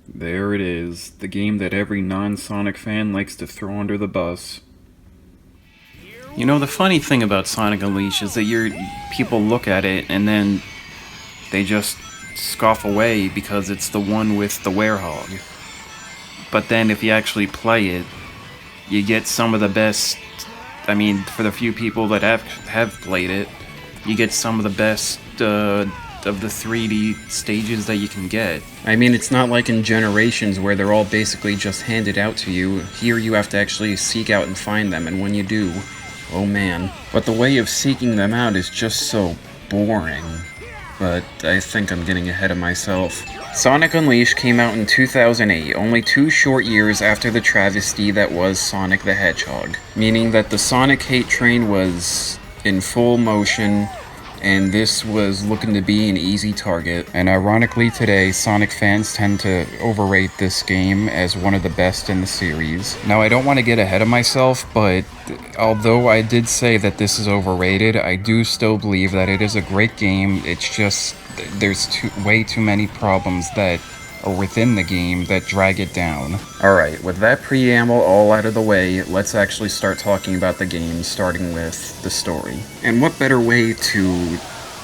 There it is, the game that every non-Sonic fan likes to throw under the bus. You know, the funny thing about Sonic Unleashed is that people look at it and then they just scoff away because it's the one with the werehog. But then if you actually play it, you get some of the best. I mean, for the few people that have played it, you get some of the best of the 3D stages that you can get. I mean, it's not like in Generations where they're all basically just handed out to you. Here you have to actually seek out and find them, and when you do, oh man. But the way of seeking them out is just so boring. But I think I'm getting ahead of myself. Sonic Unleashed came out in 2008, only 2 short years after the travesty that was Sonic the Hedgehog. Meaning that the Sonic hate train was in full motion, and this was looking to be an easy target. And ironically today, Sonic fans tend to overrate this game as one of the best in the series. Now, I don't want to get ahead of myself, but although I did say that this is overrated, I do still believe that it is a great game. It's just, there's way too many problems that are within the game that drag it down. Alright, with that preamble all out of the way, let's actually start talking about the game, starting with the story. And what better way to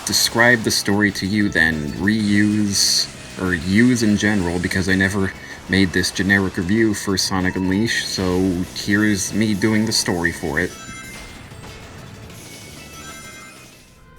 describe the story to you than reuse, or use in general, because I never made this generic review for Sonic Unleashed, so here's me doing the story for it.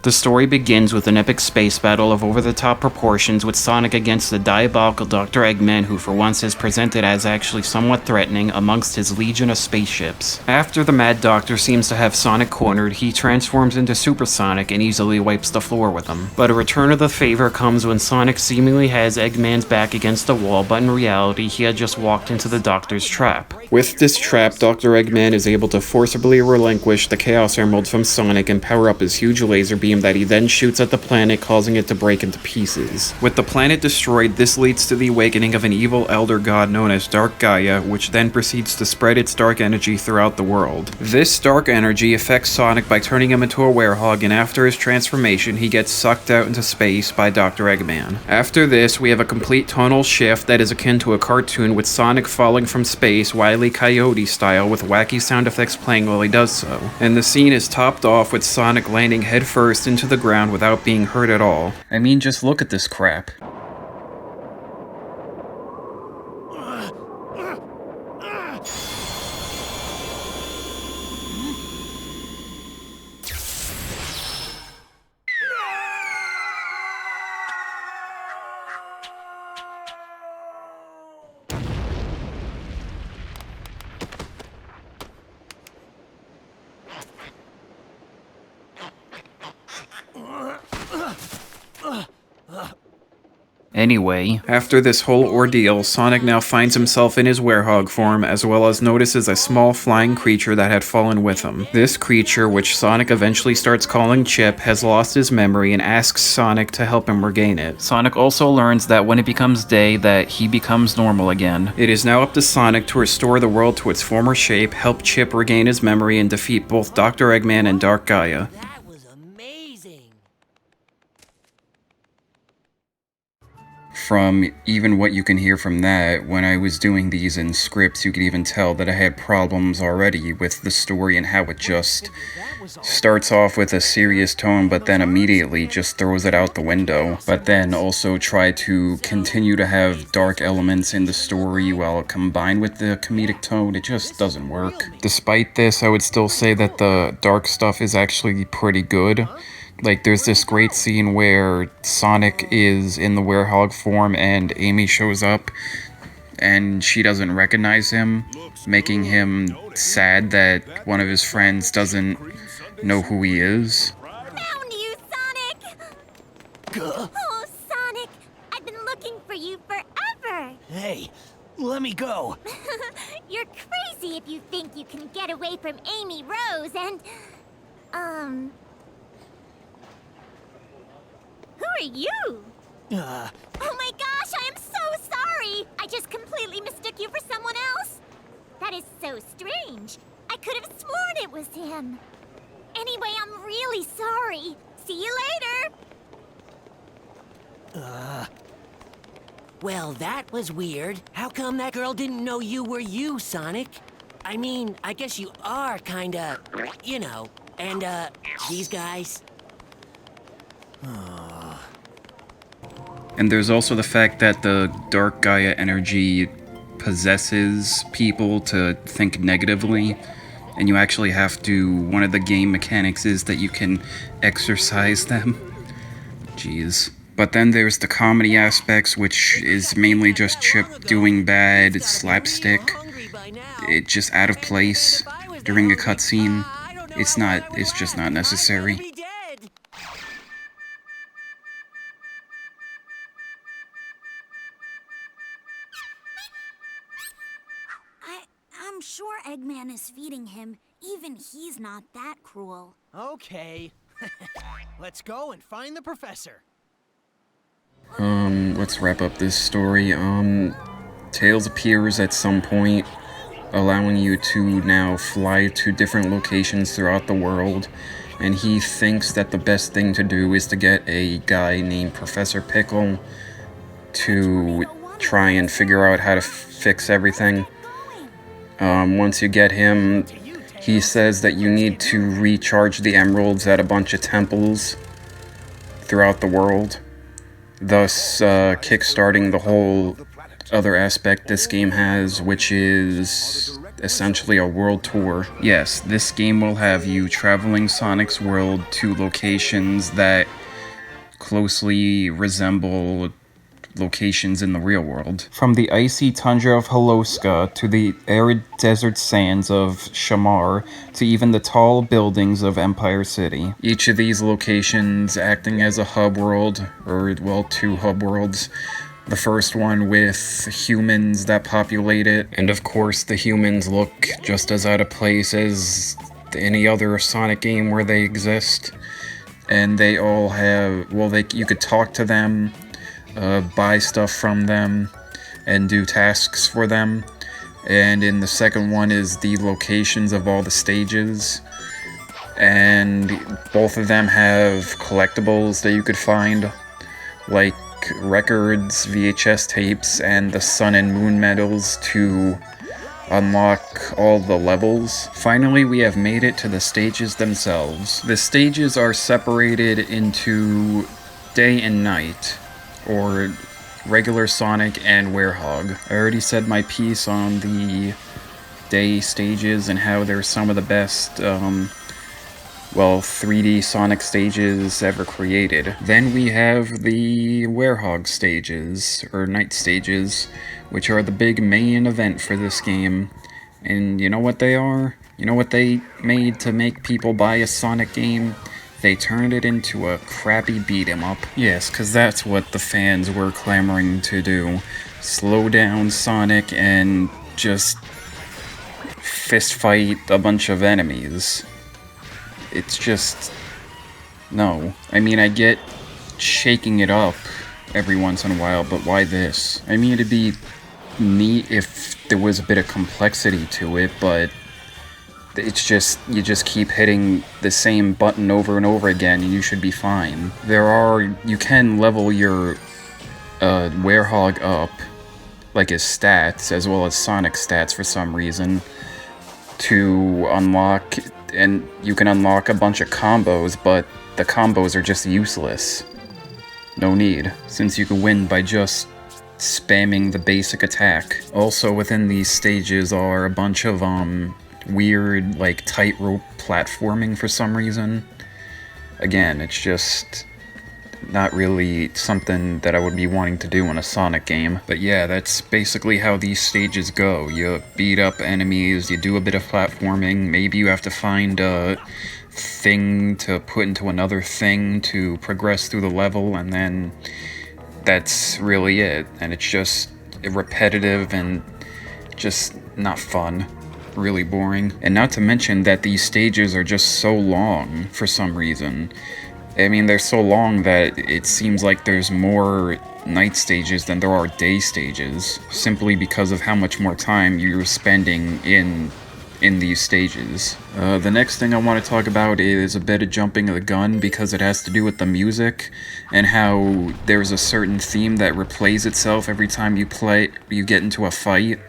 The story begins with an epic space battle of over-the-top proportions with Sonic against the diabolical Dr. Eggman, who for once is presented as actually somewhat threatening amongst his legion of spaceships. After the Mad Doctor seems to have Sonic cornered, he transforms into Supersonic and easily wipes the floor with him. But a return of the favor comes when Sonic seemingly has Eggman's back against the wall, but in reality he had just walked into the Doctor's trap. With this trap, Dr. Eggman is able to forcibly relinquish the Chaos Emerald from Sonic and power up his huge laser beam that he then shoots at the planet, causing it to break into pieces. With the planet destroyed, this leads to the awakening of an evil elder god known as Dark Gaia, which then proceeds to spread its dark energy throughout the world. This dark energy affects Sonic by turning him into a werehog, and after his transformation, he gets sucked out into space by Dr. Eggman. After this, we have a complete tonal shift that is akin to a cartoon, with Sonic falling from space, Wile E. Coyote style, with wacky sound effects playing while he does so. And the scene is topped off with Sonic landing headfirst into the ground without being hurt at all. I mean, just look at this crap. Anyway, after this whole ordeal, Sonic now finds himself in his werehog form, as well as notices a small flying creature that had fallen with him. This creature, which Sonic eventually starts calling Chip, has lost his memory and asks Sonic to help him regain it. Sonic also learns that when it becomes day, that he becomes normal again. It is now up to Sonic to restore the world to its former shape, help Chip regain his memory, and defeat both Dr. Eggman and Dark Gaia. That was amazing. From even what you can hear from that, when I was doing these in scripts, you could even tell that I had problems already with the story and how it just starts off with a serious tone, but then immediately just throws it out the window. But then also try to continue to have dark elements in the story while combined with the comedic tone. It just doesn't work. Despite this, I would still say that the dark stuff is actually pretty good. Like, there's this great scene where Sonic is in the werehog form and Amy shows up and she doesn't recognize him, making him sad that one of his friends doesn't know who he is. Found you, Sonic! Oh, Sonic! I've been looking for you forever! Hey, let me go. You're crazy if you think you can get away from Amy Rose and... Who are you? Oh my gosh, I am so sorry! I just completely mistook you for someone else. That is so strange. I could have sworn it was him. Anyway, I'm really sorry. See you later. Well, that was weird. How come that girl didn't know you were you, Sonic? I mean, I guess you are kinda, you know, and, these guys. And there's also the fact that the Dark Gaia energy possesses people to think negatively, and you actually have to, one of the game mechanics is that you can exorcise them. Jeez. But then there's the comedy aspects, which is mainly just Chip doing bad slapstick. It's just out of place during a cutscene. It's just not necessary. I'm sure Eggman is feeding him. Even he's not that cruel. Okay. Let's go and find the professor. Let's wrap up this story. Tails appears at some point, allowing you to now fly to different locations throughout the world, and he thinks that the best thing to do is to get a guy named Professor Pickle to try and figure out how to fix everything. Once you get him, he says that you need to recharge the emeralds at a bunch of temples throughout the world, thus kickstarting the whole other aspect this game has, which is essentially a world tour. Yes, this game will have you traveling Sonic's world to locations that closely resemble locations in the real world. From the icy tundra of Holoska to the arid desert sands of Shamar to even the tall buildings of Empire City. Each of these locations acting as a hub world, or, well, two hub worlds. The first one with humans that populate it, and of course the humans look just as out of place as any other Sonic game where they exist. And they all have, well, you could talk to them, buy stuff from them, and do tasks for them. And in the second one is the locations of all the stages. And both of them have collectibles that you could find, like records, VHS tapes, and the Sun and Moon medals to unlock all the levels. Finally, we have made it to the stages themselves. The stages are separated into day and night, or regular Sonic and Werehog. I already said my piece on the day stages and how they're some of the best 3D Sonic stages ever created. Then we have the Werehog stages, or night stages, which are the big main event for this game. And you know what they are? You know what they made to make people buy a Sonic game? They turned it into a crappy beat-em-up. Yes, because that's what the fans were clamoring to do. Slow down Sonic and just fist fight a bunch of enemies. It's just... no. I mean, I get shaking it up every once in a while, but why this? I mean, it'd be neat if there was a bit of complexity to it, but it's just, you just keep hitting the same button over and over again and you should be fine. You can level your Werehog up, like his stats, as well as Sonic stats for some reason, to unlock, and you can unlock a bunch of combos, but the combos are just useless. No need, since you can win by just spamming the basic attack. Also within these stages are a bunch of weird, like, tightrope platforming for some reason. Again, it's just not really something that I would be wanting to do in a Sonic game. But yeah, that's basically how these stages go. You beat up enemies, you do a bit of platforming, maybe you have to find a thing to put into another thing to progress through the level, and then that's really it. And it's just repetitive and just not fun. Really boring. And not to mention that these stages are just so long for some reason. I mean, they're so long that it seems like there's more night stages than there are day stages, simply because of how much more time you're spending in in these stages. The next thing I want to talk about is a bit of jumping of the gun, because it has to do with the music and how there's a certain theme that replays itself every time you get into a fight.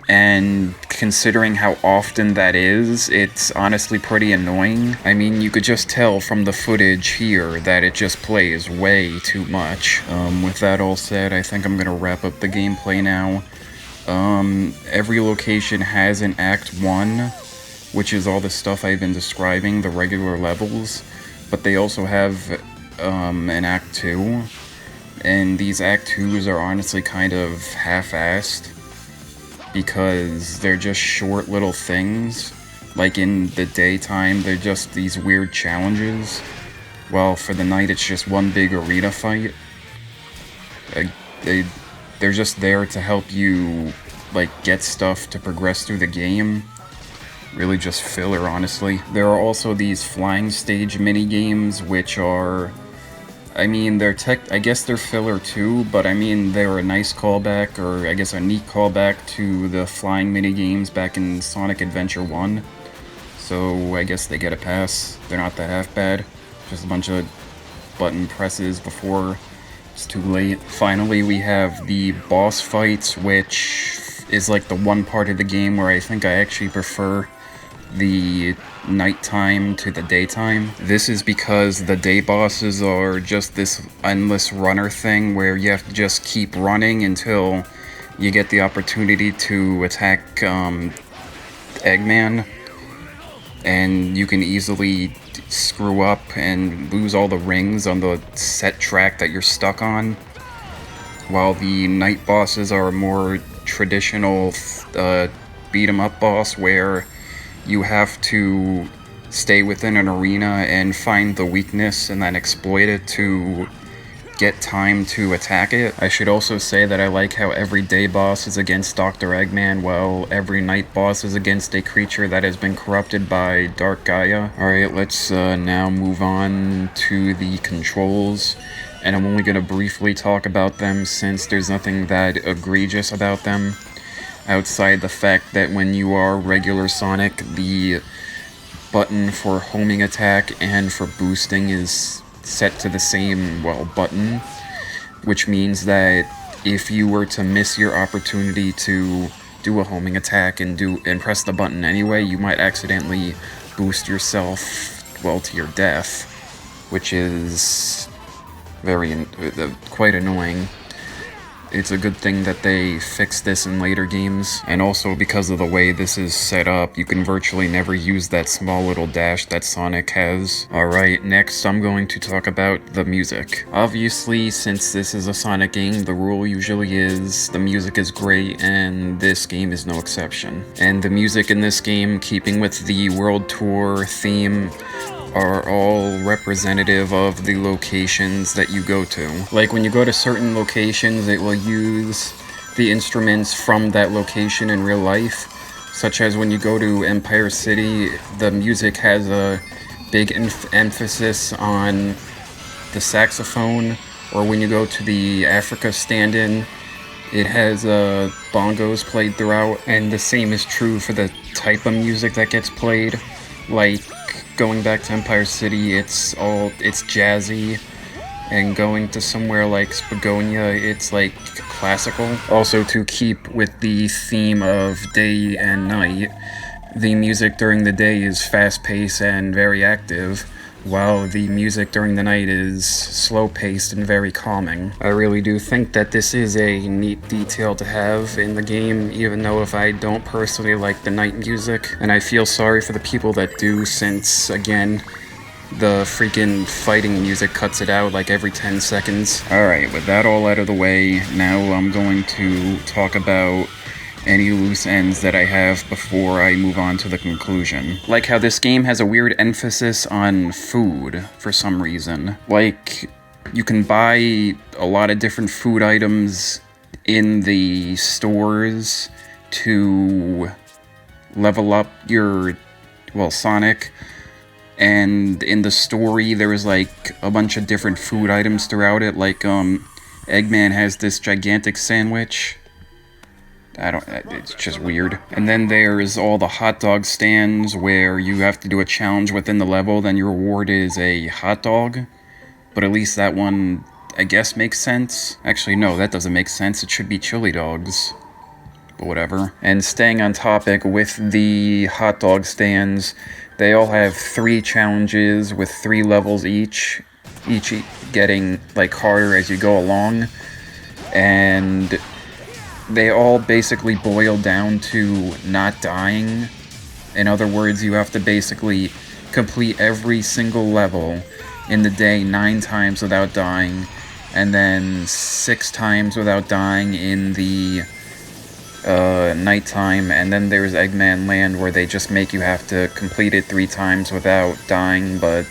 And considering how often that is, it's honestly pretty annoying. I mean, you could just tell from the footage here that it just plays way too much. With that all said, I think I'm gonna wrap up the gameplay now. Every location has an Act 1, which is all the stuff I've been describing, the regular levels, but they also have an Act 2, and these Act 2s are honestly kind of half-assed, because they're just short little things. Like in the daytime, they're just these weird challenges, while for the night it's just one big arena fight. They're just there to help you, like, get stuff to progress through the game. Really just filler, honestly. There are also these flying stage mini-games, which are... I mean, I guess they're filler too, but I mean, they're a nice callback, or I guess a neat callback to the flying mini-games back in Sonic Adventure 1. So I guess they get a pass. They're not that half bad. Just a bunch of button presses before it's too late. Finally, we have the boss fights, which is like the one part of the game where I think I actually prefer the nighttime to the daytime. This is because the day bosses are just this endless runner thing where you have to just keep running until you get the opportunity to attack Eggman, and you can easily screw up and lose all the rings on the set track that you're stuck on, while the night bosses are a more traditional beat-em-up boss where you have to stay within an arena and find the weakness and then exploit it to get time to attack it. I should also say that I like how every day boss is against Dr. Eggman, while every night boss is against a creature that has been corrupted by Dark Gaia. Alright, let's now move on to the controls, and I'm only going to briefly talk about them since there's nothing that egregious about them, outside the fact that when you are regular Sonic, the button for homing attack and for boosting is set to the same, well, button, which means that if you were to miss your opportunity to do a homing attack and press the button anyway, you might accidentally boost yourself, well, to your death, which is quite annoying. It's a good thing that they fixed this in later games, and also because of the way this is set up, you can virtually never use that small little dash that Sonic has. Alright, next I'm going to talk about the music. Obviously, since this is a Sonic game, the rule usually is the music is great, and this game is no exception. And the music in this game, keeping with the World Tour theme, are all representative of the locations that you go to. Like when you go to certain locations, it will use the instruments from that location in real life, such as when you go to Empire City, the music has a big emphasis on the saxophone, or when you go to the Africa stand-in, it has bongos played throughout, and the same is true for the type of music that gets played. Like, going back to Empire City, it's jazzy, and going to somewhere like Spagonia, it's like classical. Also, to keep with the theme of day and night, the music during the day is fast-paced and very active, while the music during the night is slow-paced and very calming. I really do think that this is a neat detail to have in the game, even though if I don't personally like the night music, and I feel sorry for the people that do, since, again, the freaking fighting music cuts it out like every 10 seconds. Alright, with that all out of the way, now I'm going to talk about any loose ends that I have before I move on to the conclusion. Like how this game has a weird emphasis on food for some reason. Like, you can buy a lot of different food items in the stores to level up your, well, Sonic. And in the story, there was like a bunch of different food items throughout it. Like, Eggman has this gigantic sandwich. it's just weird. And then there's all the hot dog stands where you have to do a challenge within the level, then your reward is a hot dog. But at least that one, I guess, makes sense. Actually, no, that doesn't make sense. It should be chili dogs. But whatever. And staying on topic with the hot dog stands, they all have 3 challenges with 3 levels each getting, like, harder as you go along. And they all basically boil down to not dying. In other words, you have to basically complete every single level in the day 9 times without dying, and then 6 times without dying in the nighttime, and then there's Eggman Land where they just make you have to complete it 3 times without dying, but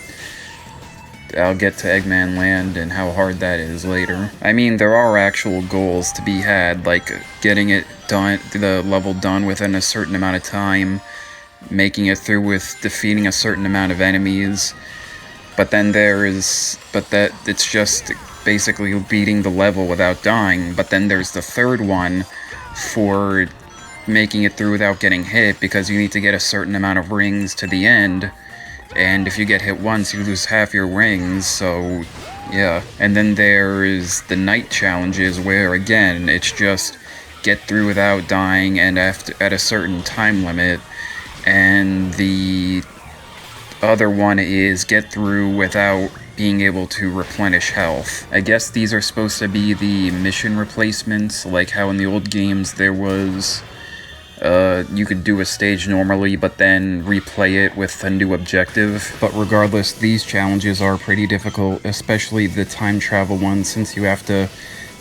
I'll get to Eggman Land and how hard that is later. I mean, there are actual goals to be had, like getting it done, the level done within a certain amount of time, making it through with defeating a certain amount of enemies, but then it's just basically beating the level without dying. But then there's the third one for making it through without getting hit, because you need to get a certain amount of rings to the end, and if you get hit once, you lose half your rings, so yeah. And then there's the night challenges, where again, it's just get through without dying and at a certain time limit, and the other one is get through without being able to replenish health. I guess these are supposed to be the mission replacements, like how in the old games there was, you could do a stage normally, but then replay it with a new objective. But regardless, these challenges are pretty difficult, especially the time travel ones, since you have to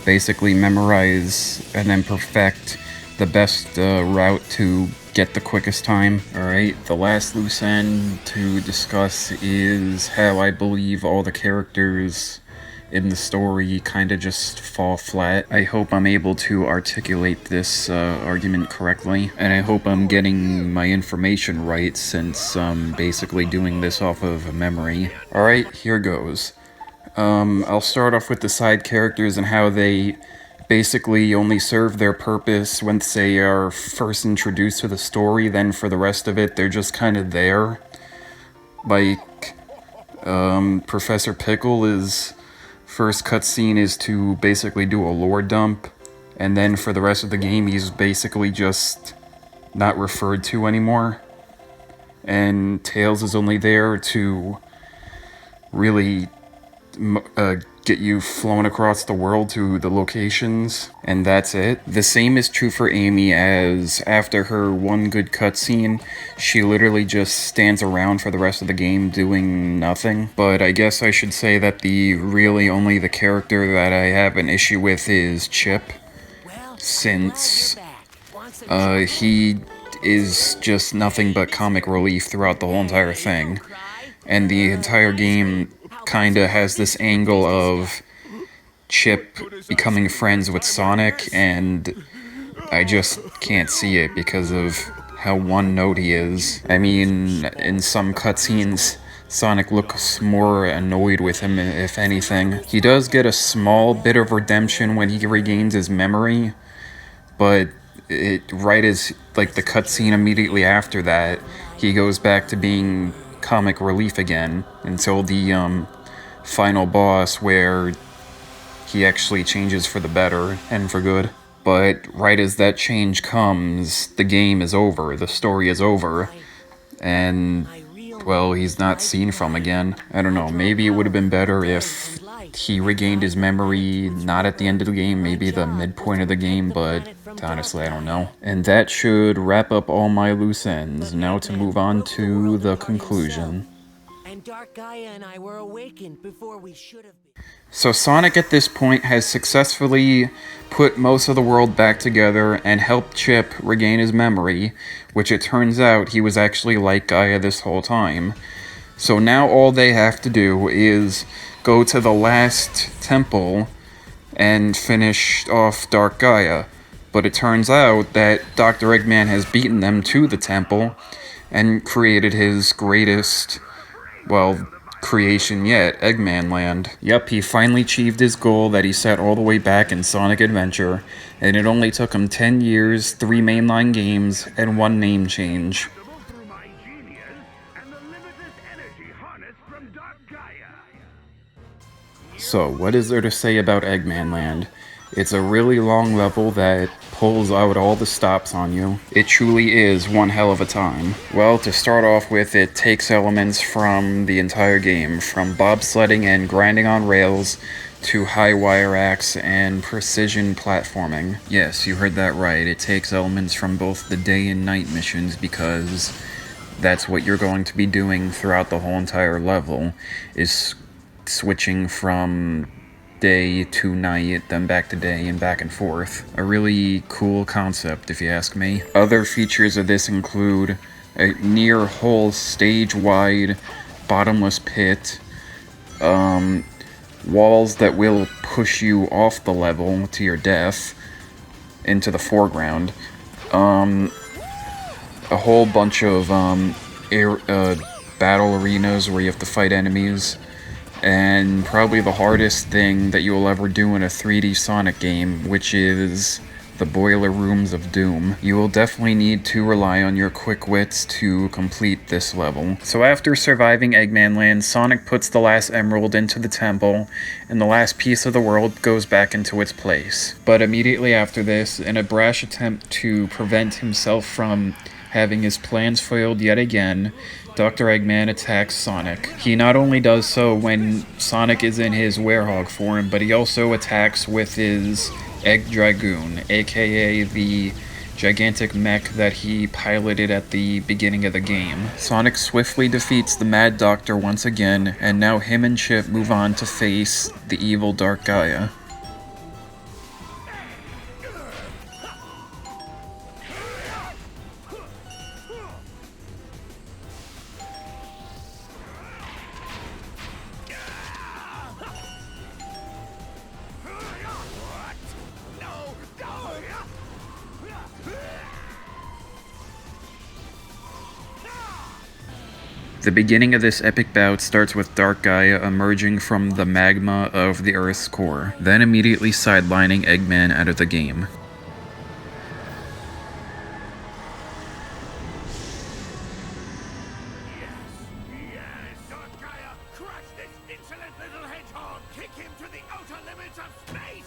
basically memorize and then perfect the best route to get the quickest time. Alright, the last loose end to discuss is how I believe all the characters in the story kind of just fall flat. I hope I'm able to articulate this argument correctly, and I hope I'm getting my information right, since I'm basically doing this off of memory. Alright, here goes. I'll start off with the side characters and how they basically only serve their purpose once they are first introduced to the story. Then for the rest of it, they're just kind of there. Like, Professor Pickle is... first cutscene is to basically do a lore dump, and then for the rest of the game he's basically just not referred to anymore. And Tails is only there to really get you flown across the world to the locations, and that's it. The same is true for Amy, as after her one good cutscene, she literally just stands around for the rest of the game doing nothing. But I guess I should say that only the character that I have an issue with is Chip, since he is just nothing but comic relief throughout the whole entire thing. And the entire game kinda has this angle of Chip becoming friends with Sonic, and I just can't see it because of how one-note he is. I mean, in some cutscenes, Sonic looks more annoyed with him, if anything. He does get a small bit of redemption when he regains his memory, but right as, like, the cutscene immediately after that, he goes back to being comic relief again, until the, final boss, where he actually changes for the better, and for good. But right as that change comes, the game is over, the story is over, and, well, he's not seen from again. I don't know, maybe it would have been better if he regained his memory not at the end of the game, maybe the midpoint of the game, but honestly, I don't know. And that should wrap up all my loose ends. Now to move on to the conclusion. And Dark Gaia and I were awakened before we should have been. So Sonic at this point has successfully put most of the world back together and helped Chip regain his memory, which it turns out he was actually like Gaia this whole time. So now all they have to do is go to the last temple and finish off Dark Gaia. But it turns out that Dr. Eggman has beaten them to the temple and created his greatest, well, creation yet, Eggman Land. Yep, he finally achieved his goal that he set all the way back in Sonic Adventure, and it only took him 10 years, 3 mainline games, and 1 name change. Through my genius and the limitless energy harnessed from Dark Gaia. So, what is there to say about Eggman Land? It's a really long level that pulls out all the stops on you. It truly is one hell of a time. Well, to start off with, it takes elements from the entire game, from bobsledding and grinding on rails, to high wire axe and precision platforming. Yes, you heard that right. It takes elements from both the day and night missions because that's what you're going to be doing throughout the whole entire level, is switching from day to night, then back to day, and back and forth. A really cool concept, if you ask me. Other features of this include a near whole stage-wide bottomless pit, walls that will push you off the level to your death into the foreground, a whole bunch of battle arenas where you have to fight enemies, and probably the hardest thing that you will ever do in a 3D Sonic game, which is the Boiler Rooms of Doom. You will definitely need to rely on your quick wits to complete this level. So after surviving Eggman Land, Sonic puts the last emerald into the temple, and the last piece of the world goes back into its place. But immediately after this, in a brash attempt to prevent himself from having his plans foiled yet again, Dr. Eggman attacks Sonic. He not only does so when Sonic is in his werehog form, but he also attacks with his Egg Dragoon, aka the gigantic mech that he piloted at the beginning of the game. Sonic swiftly defeats the Mad Doctor once again, and now him and Chip move on to face the evil Dark Gaia. The beginning of this epic bout starts with Dark Gaia emerging from the magma of the Earth's core, then immediately sidelining Eggman out of the game. Yes, Dark Gaia, crush this insolent little hedgehog! Kick him to the outer limits of space!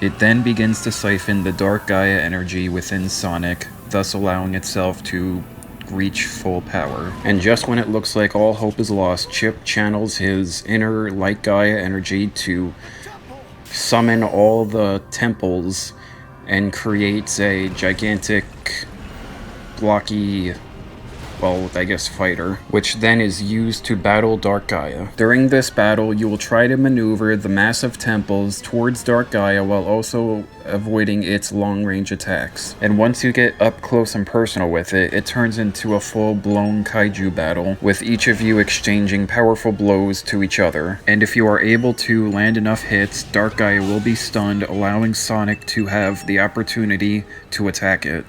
It then begins to siphon the Dark Gaia energy within Sonic, thus allowing itself to reach full power. And just when it looks like all hope is lost, Chip channels his inner Light Gaia energy to summon all the temples and creates a gigantic, blocky, well, I guess fighter, which then is used to battle Dark Gaia. During this battle, you will try to maneuver the massive temples towards Dark Gaia while also avoiding its long-range attacks. And once you get up close and personal with it, it turns into a full-blown kaiju battle, with each of you exchanging powerful blows to each other. And if you are able to land enough hits, Dark Gaia will be stunned, allowing Sonic to have the opportunity to attack it.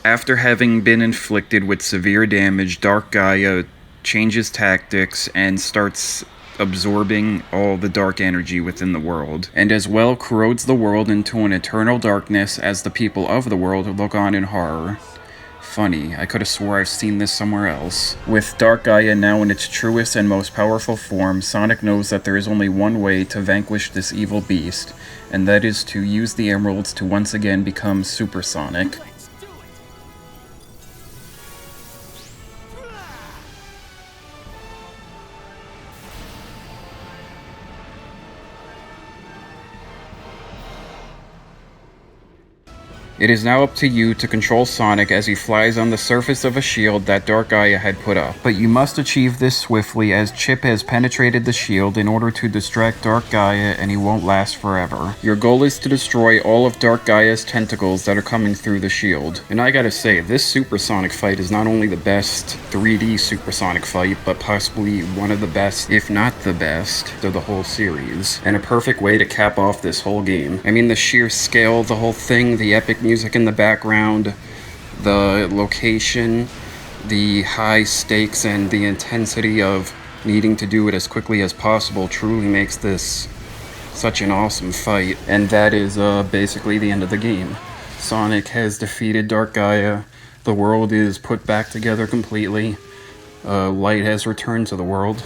After having been inflicted with severe damage, Dark Gaia changes tactics and starts absorbing all the dark energy within the world, and as well corrodes the world into an eternal darkness as the people of the world look on in horror. Funny, I could have swore I've seen this somewhere else. With Dark Gaia now in its truest and most powerful form, Sonic knows that there is only one way to vanquish this evil beast, and that is to use the emeralds to once again become Supersonic. It is now up to you to control Sonic as he flies on the surface of a shield that Dark Gaia had put up. But you must achieve this swiftly as Chip has penetrated the shield in order to distract Dark Gaia and he won't last forever. Your goal is to destroy all of Dark Gaia's tentacles that are coming through the shield. And I gotta say, this Supersonic fight is not only the best 3D Supersonic fight, but possibly one of the best, if not the best, of the whole series. And a perfect way to cap off this whole game. I mean, the sheer scale of the whole thing, the epic music in the background, the location, the high stakes, and the intensity of needing to do it as quickly as possible truly makes this such an awesome fight. And that is basically the end of the game. Sonic has defeated Dark Gaia, the world is put back together completely, light has returned to the world,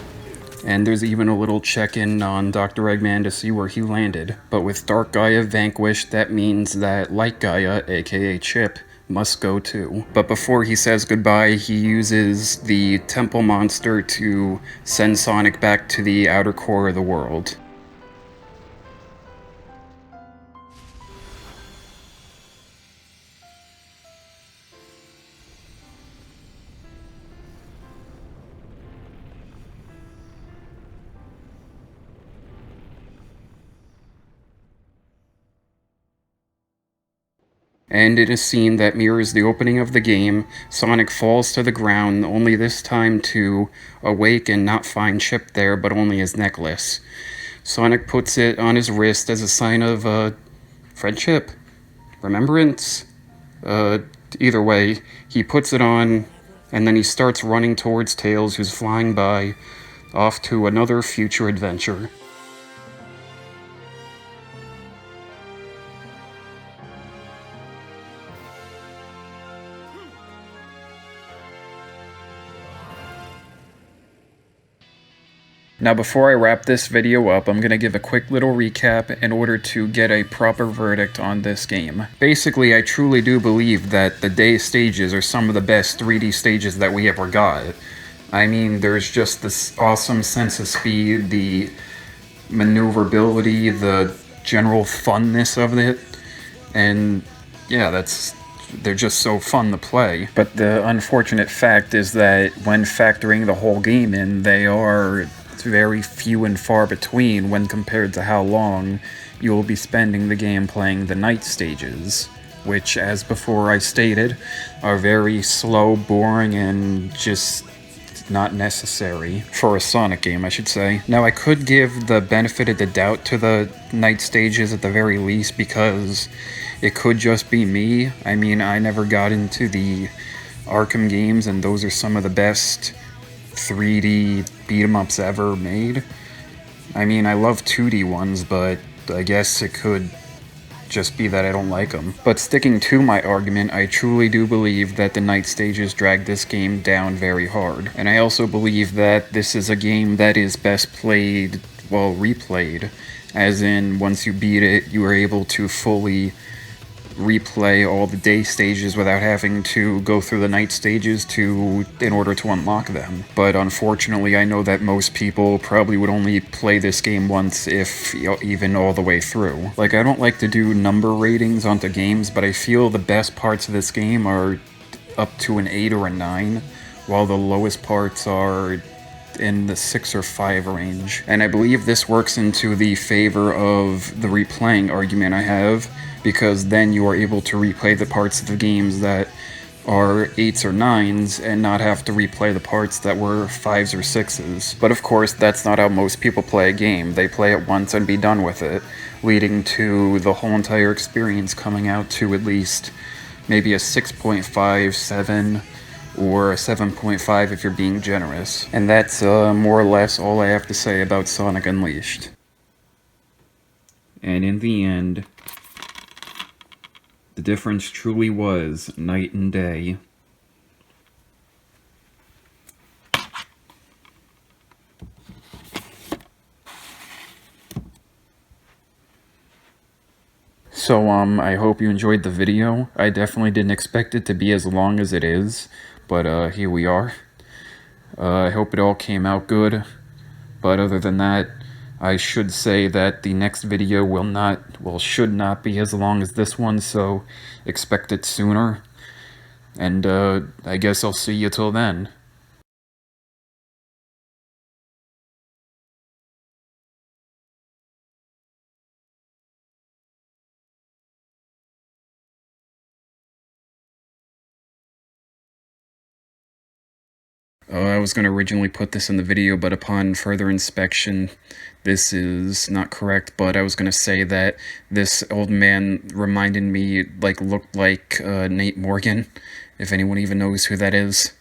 and there's even a little check-in on Dr. Eggman to see where he landed. But with Dark Gaia vanquished, that means that Light Gaia, aka Chip, must go too. But before he says goodbye, he uses the temple monster to send Sonic back to the outer core of the world. And in a scene that mirrors the opening of the game, Sonic falls to the ground, only this time to awake and not find Chip there, but only his necklace. Sonic puts it on his wrist as a sign of, friendship? Remembrance? Either way, he puts it on, and then he starts running towards Tails, who's flying by, off to another future adventure. Now before I wrap this video up, I'm gonna give a quick little recap in order to get a proper verdict on this game. Basically, I truly do believe that the day stages are some of the best 3D stages that we ever got. I mean, there's just this awesome sense of speed, the maneuverability, the general funness of it, and yeah, they're just so fun to play. But the unfortunate fact is that when factoring the whole game in, they are very few and far between when compared to how long you will be spending the game playing the night stages, which, as before I stated, are very slow, boring, and just not necessary for a Sonic game, I should say. Now, I could give the benefit of the doubt to the night stages at the very least, because it could just be me. I mean, I never got into the Arkham games, and those are some of the best 3D beat-em-ups ever made. I mean, I love 2D ones, but I guess it could just be that I don't like them. But sticking to my argument, I truly do believe that the night stages drag this game down very hard. And I also believe that this is a game that is best played, well, replayed. As in, once you beat it, you are able to fully replay all the day stages without having to go through the night stages in order to unlock them. But unfortunately, I know that most people probably would only play this game once, if even all the way through. Like, I don't like to do number ratings onto games, but I feel the best parts of this game are up to an 8 or a 9, while the lowest parts are in the 6 or 5 range. And I believe this works into the favor of the replaying argument I have, because then you are able to replay the parts of the games that are 8s or 9s and not have to replay the parts that were 5s or 6s. But of course, that's not how most people play a game. They play it once and be done with it, leading to the whole entire experience coming out to at least maybe a 6.5, 7, or a 7.5 if you're being generous. And that's more or less all I have to say about Sonic Unleashed. And in the end, the difference truly was night and day. So, I hope you enjoyed the video. I definitely didn't expect it to be as long as it is, but here we are. I hope it all came out good, but other than that, I should say that the next video should not be as long as this one, so expect it sooner. And, I guess I'll see you till then. I was going to originally put this in the video, but upon further inspection, this is not correct. But I was going to say that this old man reminded me, looked like Nate Morgan, if anyone even knows who that is.